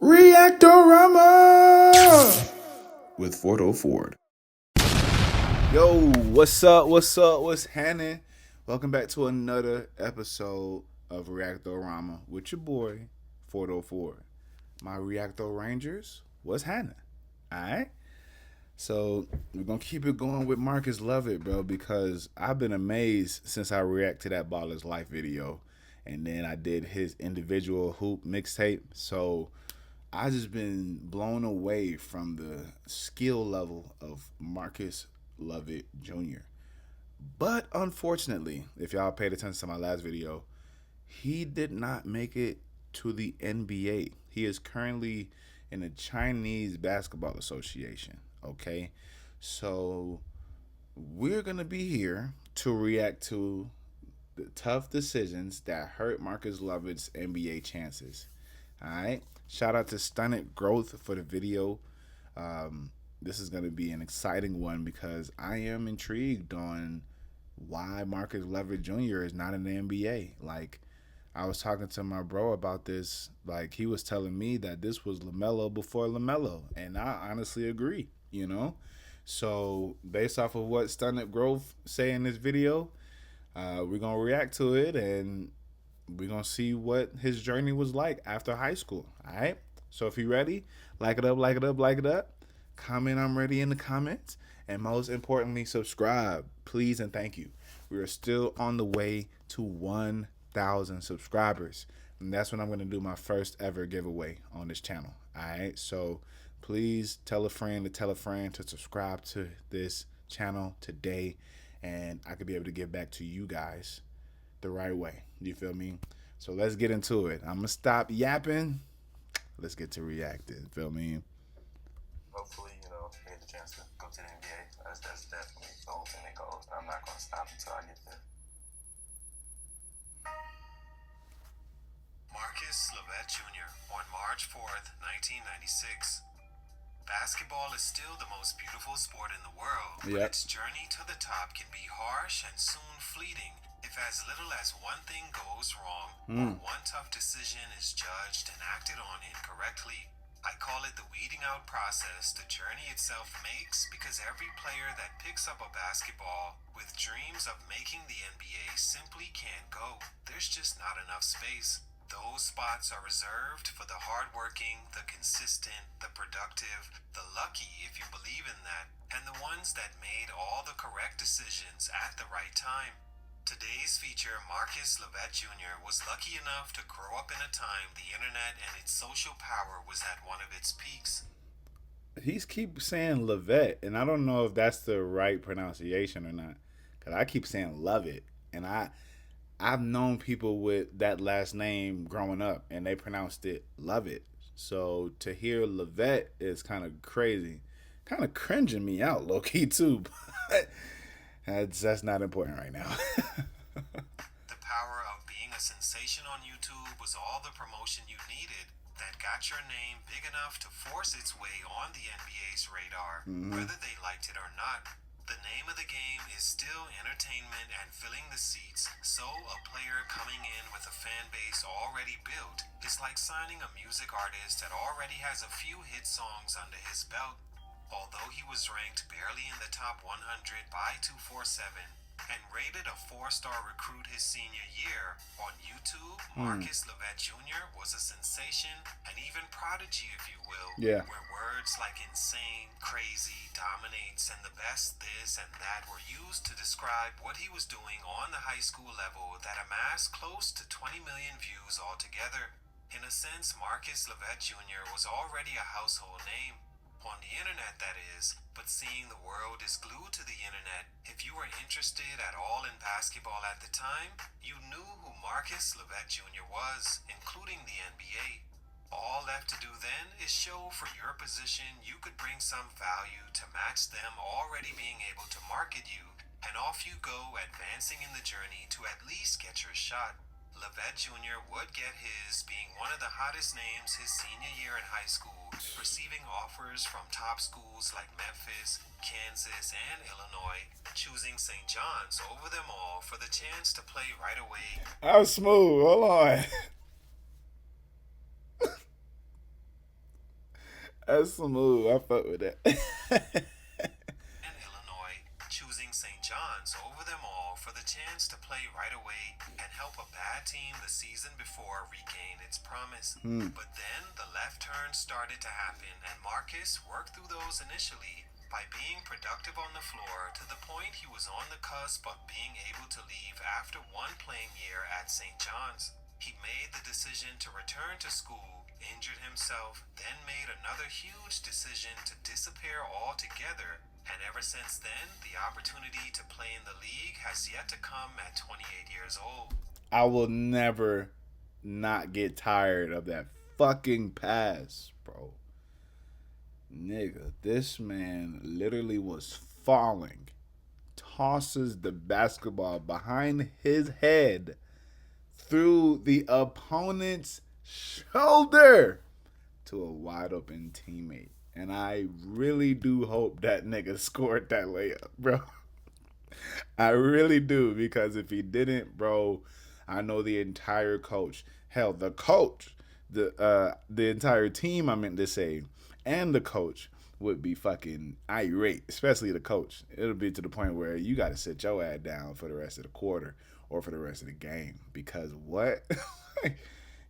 Reactorama with Fordo Ford. Yo, what's up? What's happening? Welcome back to another episode of Reactorama with your boy Fordo Ford. My Reactor Rangers, what's happening? Alright? So we're gonna keep it going with Marcus Lovett, bro, because I've been amazed since I reacted to that Baller's Life video. And then I did his individual hoop mixtape. So I just been blown away from the skill level of Marcus Lovett Jr. But unfortunately, if y'all paid attention to my last video, he did not make it to the NBA. He is currently in the Chinese Basketball Association. Okay, so we're gonna be here to react to the tough decisions that hurt Marcus Lovett's NBA chances. All right. Shout out to Stunted Growth for the video. This is going to be an exciting one because I am intrigued on why Marcus Lovett Jr. is not in the NBA. Like, I was talking to my bro about this. Like, he was telling me that this was LaMelo before LaMelo. And I honestly agree, you know? So, based off of what Stunted Growth say in this video, we're going to react to it and we're going to see what his journey was like after high school. All right. So if you're ready, like it up, like it up, like it up. Comment I'm ready in the comments. And most importantly, subscribe. Please and thank you. We are still on the way to 1,000 subscribers. And that's when I'm going to do my first ever giveaway on this channel. All right. So please tell a friend to subscribe to this channel today. And I could be able to give back to you guys the right way. You feel me? So let's get into it. I'm gonna stop yapping. Let's get to reacting. Feel me? Hopefully, you get the chance to go to the NBA. That's definitely the ultimate goal. I'm not gonna stop until I get there. Marcus Lovett Jr. on March 4th, 1996. Basketball is still the most beautiful sport in the world, but its journey to the top can be harsh and soon fleeting if as little as one thing goes wrong or one tough decision is judged and acted on incorrectly. I call it the weeding out process the journey itself makes because every player that picks up a basketball with dreams of making the NBA simply can't go. There's just not enough space. Those spots are reserved for the hardworking, the consistent, the productive, the lucky, if you believe in that, and the ones that made all the correct decisions at the right time. Today's feature, Marcus Lovett Jr., was lucky enough to grow up in a time the internet and its social power was at one of its peaks. He's keep saying Lovett, and I don't know if that's the right pronunciation or not, because I keep saying Lovett, and I've known people with that last name growing up, and they pronounced it Lovett. So to hear Lovett is kind of crazy, kind of cringing me out, low key too. But that's not important right now. The power of being a sensation on YouTube was all the promotion you needed that got your name big enough to force its way on the NBA's radar, whether they liked it or not. The name of the game is still entertainment and filling the seats, so a player coming in with a fan base already built is like signing a music artist that already has a few hit songs under his belt. Although he was ranked barely in the top 100 by 247 and rated a 4-star recruit his senior year, on YouTube, Marcus Lovett Jr. was a sensation, and even prodigy, if you will, where words like insane, crazy, dominates, and the best this and that were used to describe what he was doing on the high school level that amassed close to 20 million views altogether. In a sense, Marcus Lovett Jr. was already a household name. On the internet, that is, but seeing the world is glued to the internet, if you were interested at all in basketball at the time, you knew who Marcus Lovett Jr. was, including the NBA. All left to do then is show for your position you could bring some value to match them already being able to market you, and off you go advancing in the journey to at least get your shot. Lovett Jr. would get his, being one of the hottest names his senior year in high school, receiving offers from top schools like Memphis, Kansas, and Illinois, choosing St. John's over them all for the chance to play right away. I was smooth. Hold on. That's smooth. I fuck with that. And Illinois, choosing St. John's over them all for the chance to play right away and help a bad team the season before regain its promise. But then the left turn started to happen, and Marcus worked through those initially by being productive on the floor to the point he was on the cusp of being able to leave after one playing year at St. John's. He made the decision to return to school, injured himself, then made another huge decision to disappear altogether, and ever since then, the opportunity to play in the league has yet to come at 28 years old. I will never not get tired of that fucking pass, bro. Nigga, this man literally was falling, tosses the basketball behind his head through the opponent's shoulder to a wide open teammate. And I really do hope that nigga scored that layup, bro. I really do, because if he didn't, bro, I know the entire coach, hell, the coach, the entire team, I meant to say, and the coach would be fucking irate, especially the coach. It'll be to the point where you got to sit your ass down for the rest of the quarter or for the rest of the game, because what?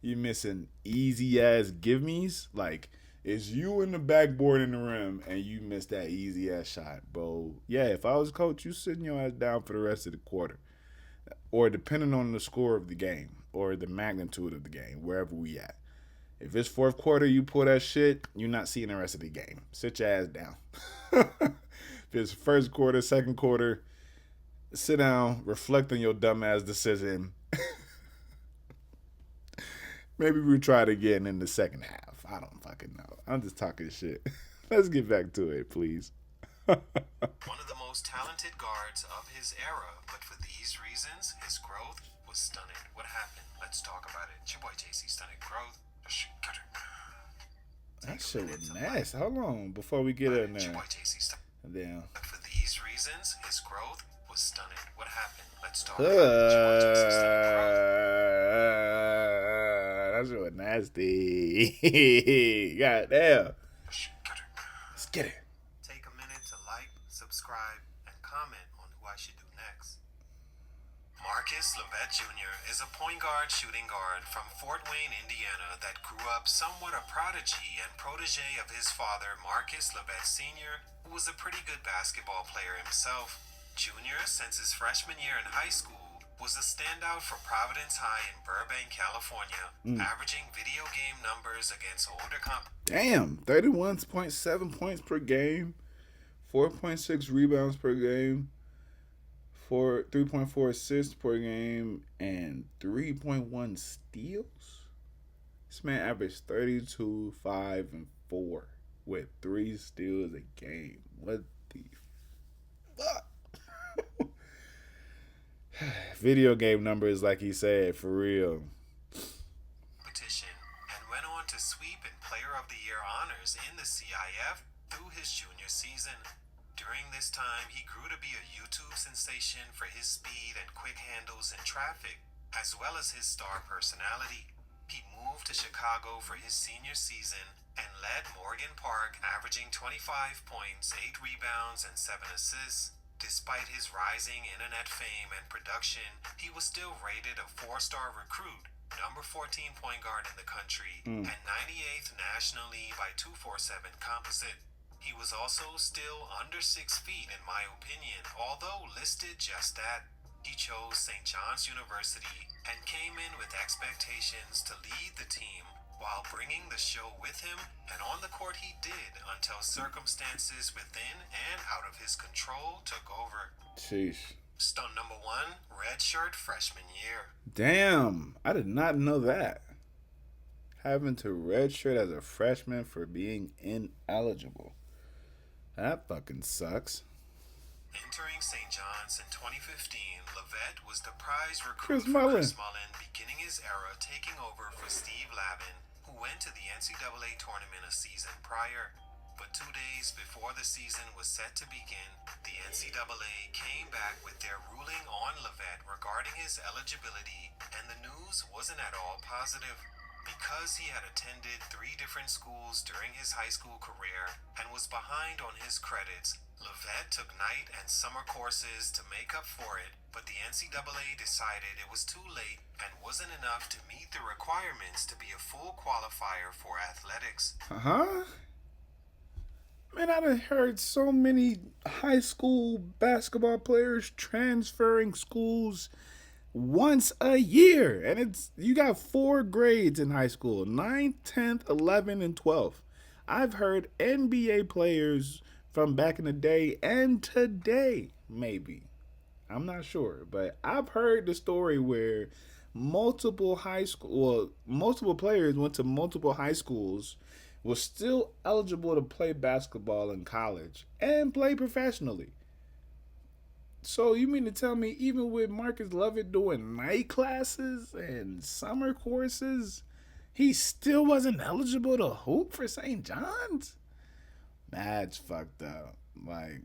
You missing easy ass give me's? Like, it's you in the backboard in the rim and you missed that easy ass shot, bro. Yeah, if I was coach, you sitting your ass down for the rest of the quarter, or depending on the score of the game or the magnitude of the game, wherever we at. If it's fourth quarter, you pull that shit, you're not seeing the rest of the game. Sit your ass down. If it's first quarter, second quarter, sit down, reflect on your dumbass decision. Maybe we'll try it again in the second half. I don't fucking know. I'm just talking shit. Let's get back to it, please. One of the most talented guards of his era, but for these reasons, his growth was stunning. What happened? Let's talk about it. It's your boy JC Stunning Growth. That shit was nasty. Hold on before we get in there. Damn. But for these reasons, his growth was stunning. What happened? Let's talk about it. That shit was nasty. Goddamn. Let's get it. Take a minute to like, subscribe, and comment on who I should do next. Marcus Lovett Jr. is a point guard shooting guard from Fort Wayne, Indiana that grew up somewhat a prodigy and protege of his father, Marcus Lovett Sr., who was a pretty good basketball player himself. Jr., since his freshman year in high school, was a standout for Providence High in Burbank, California, averaging video game numbers against older Damn, 31.7 points per game, 4.6 rebounds per game, 3.4 assists per game, and 3.1 steals. This man averaged 32, 5, and 4 with 3 steals a game. What the fuck? Video game numbers, like he said, for real. Competition, and went on to sweep in Player of the Year honors in the CIF through his junior season. During this time, he grew to be a YouTube sensation for his speed and quick handles in traffic, as well as his star personality. He moved to Chicago for his senior season and led Morgan Park, averaging 25 points, 8 rebounds, and 7 assists. Despite his rising internet fame and production, he was still rated a 4-star recruit, number 14 point guard in the country, and 98th nationally by 247 Composite. He was also still under 6 feet in my opinion, although listed just that. He chose St. John's University and came in with expectations to lead the team while bringing the show with him, and on the court he did until circumstances within and out of his control took over. Sheesh. Stunt number 1, redshirt freshman year. Damn, I did not know that. Having to redshirt as a freshman for being ineligible. That fucking sucks. Entering St. John's in 2015, Lovett was the prize recruit Chris for Mullin. Chris Mullin, beginning his era taking over for Steve Lavin, who went to the NCAA tournament a season prior. But 2 days before the season was set to begin, the NCAA came back with their ruling on Lovett regarding his eligibility, and the news wasn't at all positive. Because he had attended 3 different schools during his high school career and was behind on his credits, Lovett took night and summer courses to make up for it, but the NCAA decided it was too late and wasn't enough to meet the requirements to be a full qualifier for athletics. Huh? Man, I done heard so many high school basketball players transferring schools once a year. And it's you got 4 grades in high school: 9th, 10th, 11th, and 12th. I've heard NBA players from back in the day and today, maybe. I'm not sure, but I've heard the story where multiple players went to multiple high schools, was still eligible to play basketball in college and play professionally. So you mean to tell me even with Marcus Lovett doing night classes and summer courses, he still wasn't eligible to hoop for St. John's? That's fucked up. Like,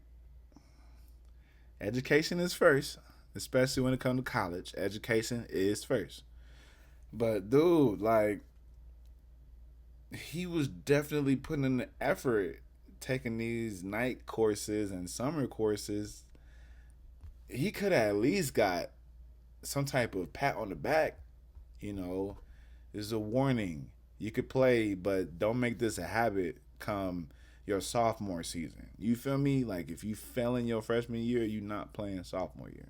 education is first, especially when it comes to college. Education is first. But dude, like, he was definitely putting in the effort taking these night courses and summer courses. He could have at least got some type of pat on the back. You know, this is a warning. You could play, but don't make this a habit come your sophomore season. You feel me? Like, if you fell in your freshman year, you not playing sophomore year.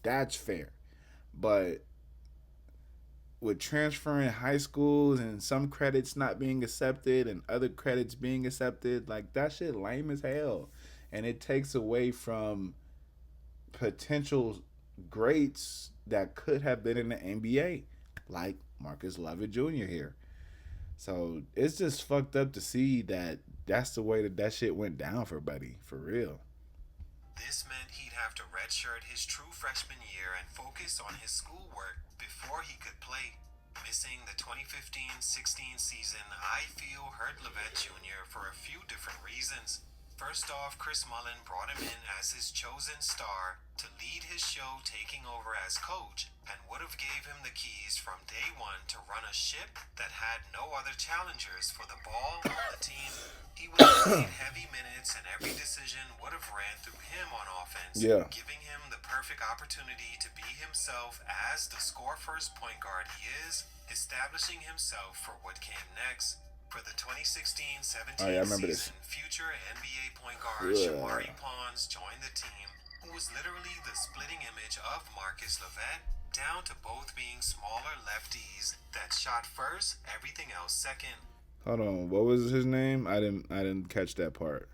That's fair. But with transferring high schools and some credits not being accepted and other credits being accepted, like, that shit lame as hell. And it takes away from potential greats that could have been in the NBA, like Marcus Lovett Jr. here. So it's just fucked up to see that that's the way that shit went down for Buddy, for real. This meant he'd have to redshirt his true freshman year and focus on his schoolwork before he could play. Missing the 2015-16 season, I feel hurt Lovett Jr. for a few different reasons. First off, Chris Mullin brought him in as his chosen star to lead his show, taking over as coach, and would have gave him the keys from day one to run a ship that had no other challengers for the ball on the team. He would have played heavy minutes and every decision would have ran through him on offense, Yeah. giving him the perfect opportunity to be himself as the score-first point guard he is, establishing himself for what came next. For the 2016-17 Oh, yeah, I remember season, this. future NBA point guard Shamari Pons joined the team, who was literally the splitting image of Marcus Lovett, down to both being smaller lefties that shot first, everything else second. Hold on, what was his name? I didn't catch that part.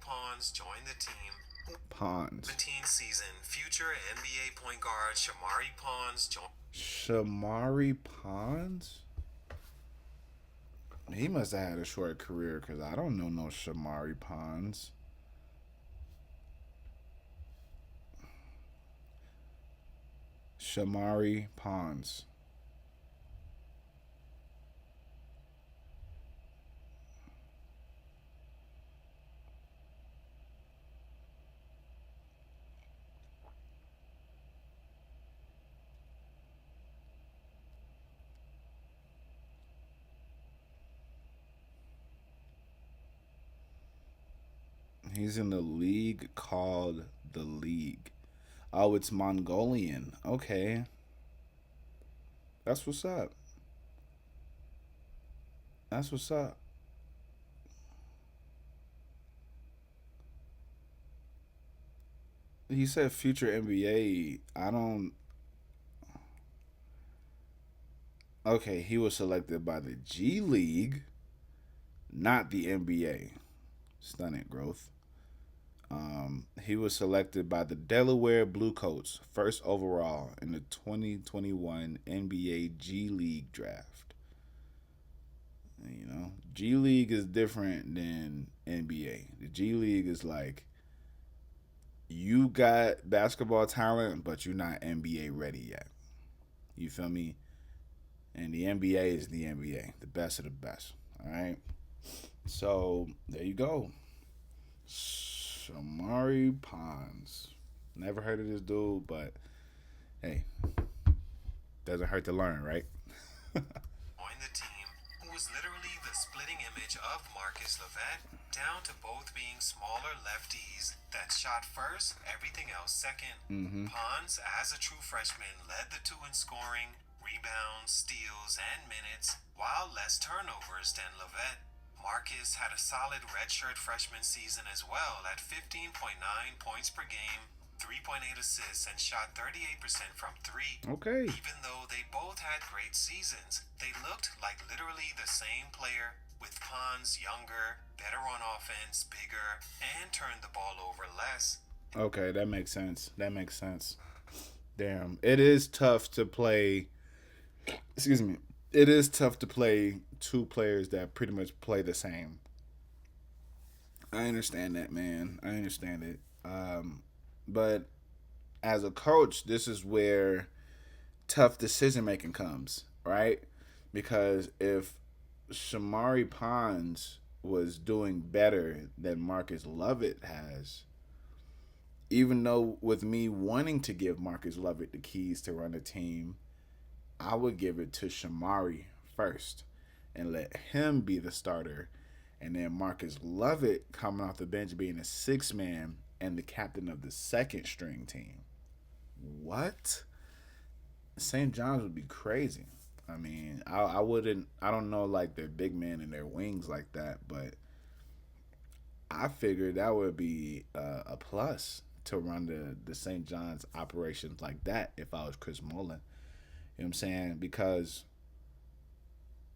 Pons joined the team. Pons. 17 season, future NBA point guard Shamari Pons joined. Shamari Pons? He must have had a short career because I don't know no Shamari Pons. Shamari Pons. He's in the league called the League. Oh, it's Mongolian. Okay. That's what's up. That's what's up. He said future NBA. I don't. Okay, he was selected by the G League, not the NBA. Stunning growth. He was selected by the Delaware Bluecoats, first overall in the 2021 NBA G League draft. You know, G League is different than NBA. The G League is like, you got basketball talent, but you're not NBA ready yet. You feel me? And the NBA is the NBA, the best of the best. All right. So there you go. Shamari Pons. Never heard of this dude, but hey, Doesn't hurt to learn, right? Joined the team, who was literally the splitting image of Marcus Lovett, down to both being smaller lefties that shot first, everything else second. Pons, as a true freshman, led the two in scoring, rebounds, steals, and minutes, while less turnovers than Lovett. Marcus had a solid redshirt freshman season as well at 15.9 points per game, 3.8 assists, and shot 38% from three. Okay. Even though they both had great seasons, they looked like literally the same player, with Pons younger, better on offense, bigger, and turned the ball over less. Okay, that makes sense. That makes sense. Damn. It is tough to play. Excuse me. It is tough to play two players that pretty much play the same. I understand that, man. I understand it. But as a coach, this is where tough decision making comes, right? Because if Shamari Pons was doing better than Marcus Lovett has, even though with me wanting to give Marcus Lovett the keys to run the team, I would give it to Shamari first and let him be the starter. And then Marcus Lovett coming off the bench being a six man and the captain of the second string team. What? St. John's would be crazy. I mean, I wouldn't, I don't know like their big men and their wings like that, but I figured that would be a plus to run the St. John's operations like that if I was Chris Mullin. You know what I'm saying? Because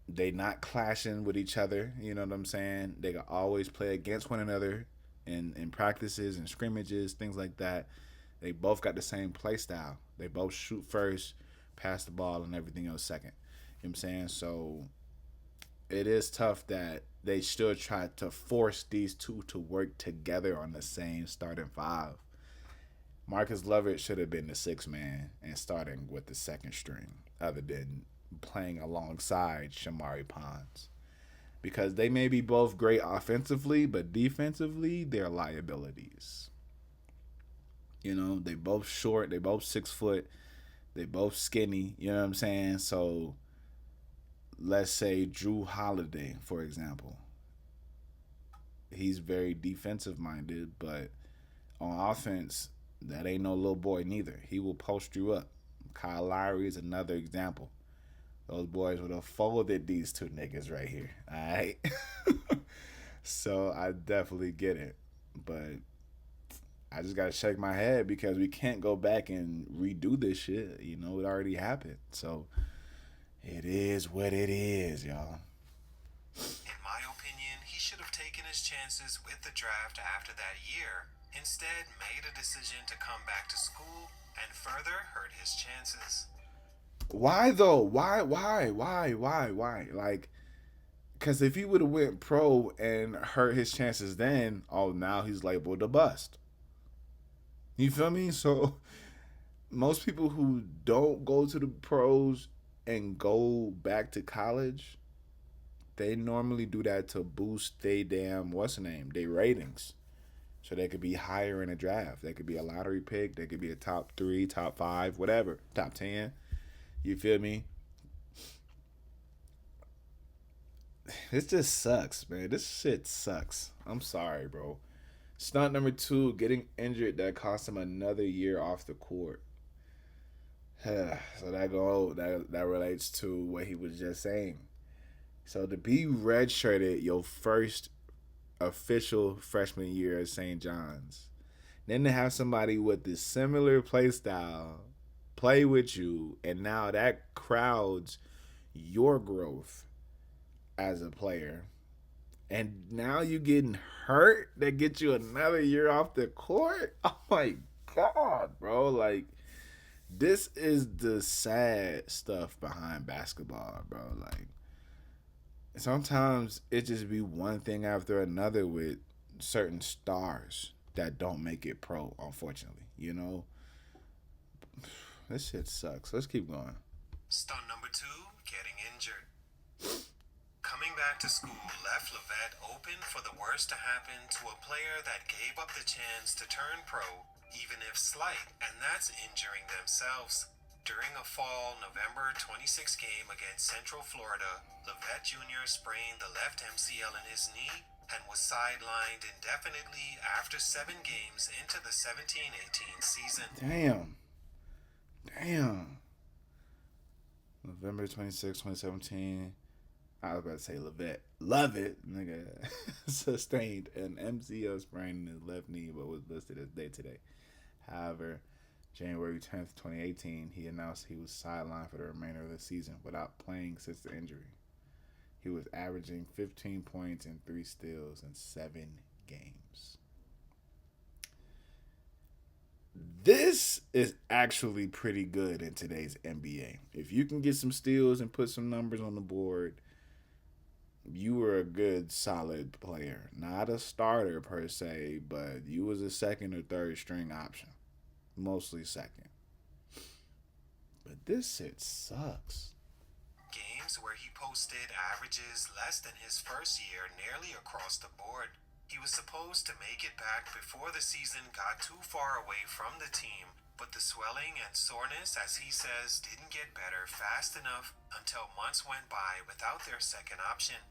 they not clashing with each other. You know what I'm saying? They can always play against one another in practices and scrimmages, things like that. They both got the same play style. They both shoot first, pass the ball, and everything else second. You know what I'm saying? So it is tough that they still try to force these two to work together on the same starting five. Marcus Lovett should have been the sixth man and starting with the second string, other than playing alongside Shamari Pons. Because they may be both great offensively, but defensively, they're liabilities. You know, they both short, they both 6 foot, they both skinny, you know what I'm saying? So let's say Drew Holiday, for example. He's very defensive minded, but on offense, that ain't no little boy neither. He will post you up. Kyle Lowry is another example. Those boys would have folded these two niggas right here. All right. So I definitely get it. But I just got to shake my head because we can't go back and redo this shit. You know, it already happened. So it is what it is, y'all. In my opinion, he should have taken his chances with the draft after that year. Instead, made a decision to come back to school and further hurt his chances. Why though? Why? Like, because if he would have went pro and hurt his chances then, oh, now he's labeled a bust. You feel me? So most people who don't go to the pros and go back to college, they normally do that to boost they damn their ratings. So they could be higher in a draft. They could be a lottery pick. They could be a top 3, top 5, whatever, top 10. You feel me? This just sucks, man. This shit sucks. I'm sorry, bro. Stunt number 2, getting injured that cost him another year off the court. So that relates to what he was just saying. So to be redshirted your first official freshman year at St. John's, then to have somebody with this similar play style play with you, and now that crowds your growth as a player, and now you getting hurt that gets you another year off the court. Oh my god, bro. Like, this is the sad stuff behind basketball, bro. Like, sometimes it just be one thing after another with certain stars that don't make it pro, unfortunately. You know? This shit sucks. Let's keep going. Stunt number 2, getting injured. Coming back to school left Lovett open for the worst to happen to a player that gave up the chance to turn pro, even if slight, and that's injuring themselves. During a fall November 26 game against Central Florida, Lovett Jr. sprained the left MCL in his knee and was sidelined indefinitely after 7 games into the 17-18 season. Damn. November 26, 2017. I was about to say Lovett, nigga, sustained an MCL sprain in his left knee, but was listed as day to day. However, January 10th, 2018, he announced he was sidelined for the remainder of the season without playing since the injury. He was averaging 15 points and 3 steals in 7 games. This is actually pretty good in today's NBA. If you can get some steals and put some numbers on the board, you were a good, solid player. Not a starter per se, but you was a second or third string option. Mostly second. But this shit sucks. Games where he posted averages less than his first year nearly across the board. He was supposed to make it back before the season got too far away from the team, but the swelling and soreness, as he says, didn't get better fast enough until months went by without their second option.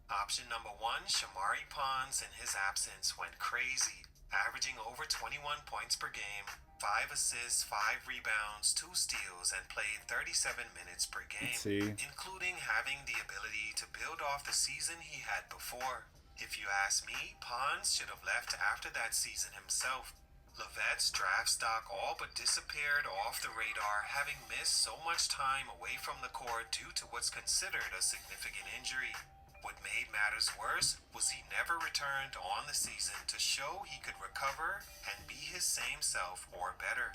Option number 1, Shamari Pons, in his absence, went crazy, averaging over 21 points per game, 5 assists, 5 rebounds, 2 steals, and played 37 minutes per game, including having the ability to build off the season he had before. If you ask me, Pons should have left after that season himself. Lovett's draft stock all but disappeared off the radar, having missed so much time away from the court due to what's considered a significant injury. What made matters worse was he never returned on the season to show he could recover and be his same self or better.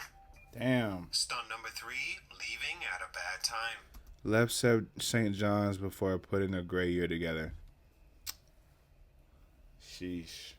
Damn. Stunt number 3, leaving at a bad time. Left St. John's before putting a great year together. Sheesh.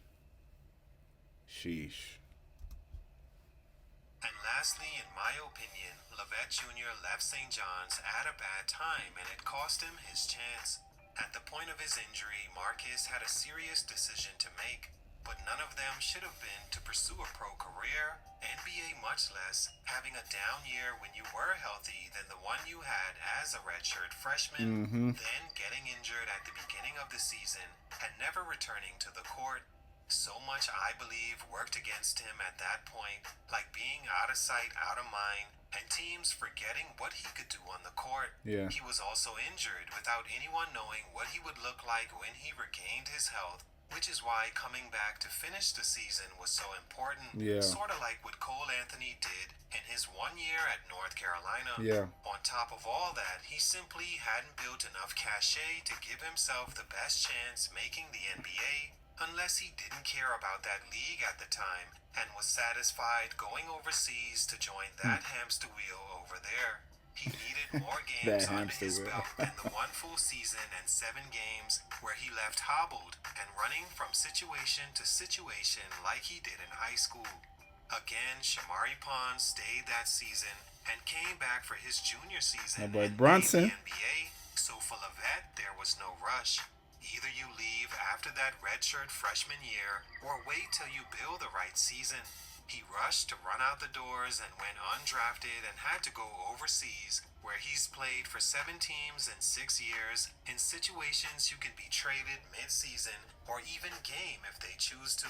And lastly, in my opinion, Lovett Jr. left St. John's at a bad time, and it cost him his chance. At the point of his injury, Marcus had a serious decision to make, but none of them should have been to pursue a pro career, NBA much less, having a down year when you were healthy than the one you had as a redshirt freshman, then getting injured at the beginning of the season and never returning to the court. So much, I believe, worked against him at that point, like being out of sight, out of mind, and teams forgetting what he could do on the court. Yeah. He was also injured without anyone knowing what he would look like when he regained his health, which is why coming back to finish the season was so important. Yeah. Sort of like what Cole Anthony did in his 1 year at North Carolina. Yeah. On top of all that, he simply hadn't built enough cachet to give himself the best chance making the NBA, unless he didn't care about that league at the time and was satisfied going overseas to join that hamster wheel over there. He needed more games under his belt than the 1 full season and 7 games where he left hobbled and running from situation to situation like he did in high school. Again, Shamari Pons stayed that season and came back for his junior season My boy and Brunson. made the NBA. So for Lovett, there was no rush. Either you leave after that redshirt freshman year or wait till you build the right season. He rushed to run out the doors and went undrafted and had to go overseas, where he's played for 7 teams in 6 years in situations you can be traded mid-season or even game if they choose to.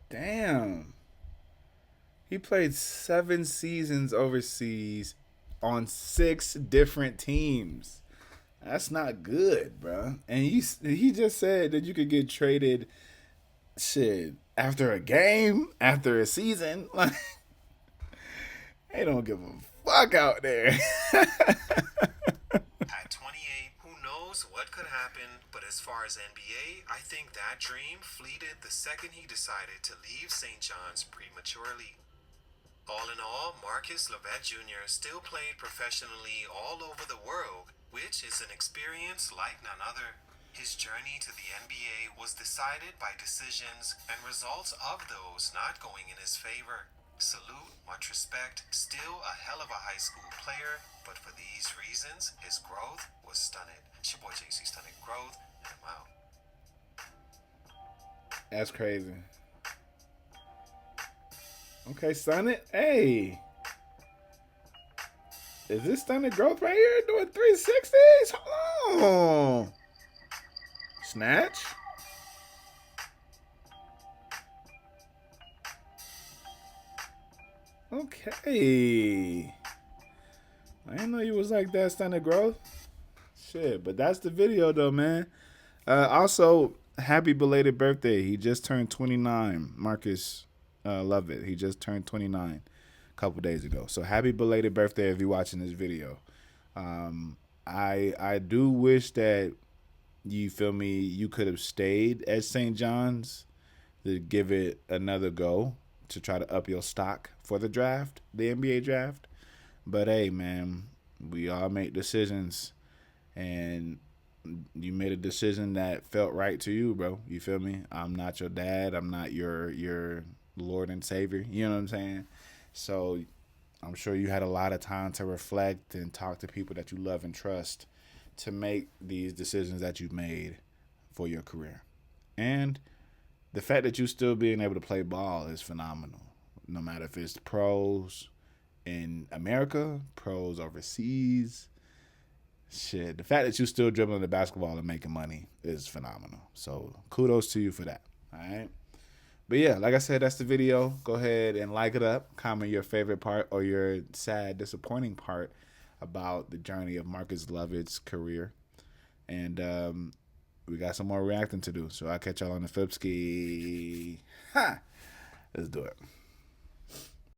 Damn. He played 7 seasons overseas on 6 different teams. That's not good, bro. And he just said that you could get traded, shit, after a game, after a season. Like, they don't give a fuck out there. At 28, who knows what could happen, but as far as NBA, I think that dream fleeted the second he decided to leave St. John's prematurely. All in all, Marcus Lovett Jr. still played professionally all over the world, which is an experience like none other. His journey to the NBA was decided by decisions and results of those not going in his favor. Salute, much respect, still a hell of a high school player, but for these reasons, his growth was stunted. It's your boy JC Stunted Growth, and I'm out. That's crazy. Okay, son. Hey. Is this stunted growth right here doing 360s? Hold on. Snatch. Okay. I didn't know you was like that stunted growth. Shit, but that's the video though, man. Also, happy belated birthday. He just turned 29. Marcus Lovett. He just turned 29 a couple days ago. So happy belated birthday if you're watching this video. I do wish that you feel me. You could have stayed at St. John's to give it another go to try to up your stock for the draft, the NBA draft. But hey, man, we all make decisions, and you made a decision that felt right to you, bro. You feel me? I'm not your dad. I'm not your Lord and Savior. You know what I'm saying? So I'm sure you had a lot of time to reflect and talk to people that you love and trust to make these decisions that you've made for your career. And the fact that you still being able to play ball is phenomenal. No matter if it's pros in America, pros overseas, shit. The fact that you still dribbling the basketball and making money is phenomenal. So kudos to you for that. All right. But yeah, like I said, that's the video. Go ahead and like it up. Comment your favorite part or your sad, disappointing part about the journey of Marcus Lovett's career. And we got some more reacting to do. So I'll catch y'all on the flip ski. Ha! Let's do it.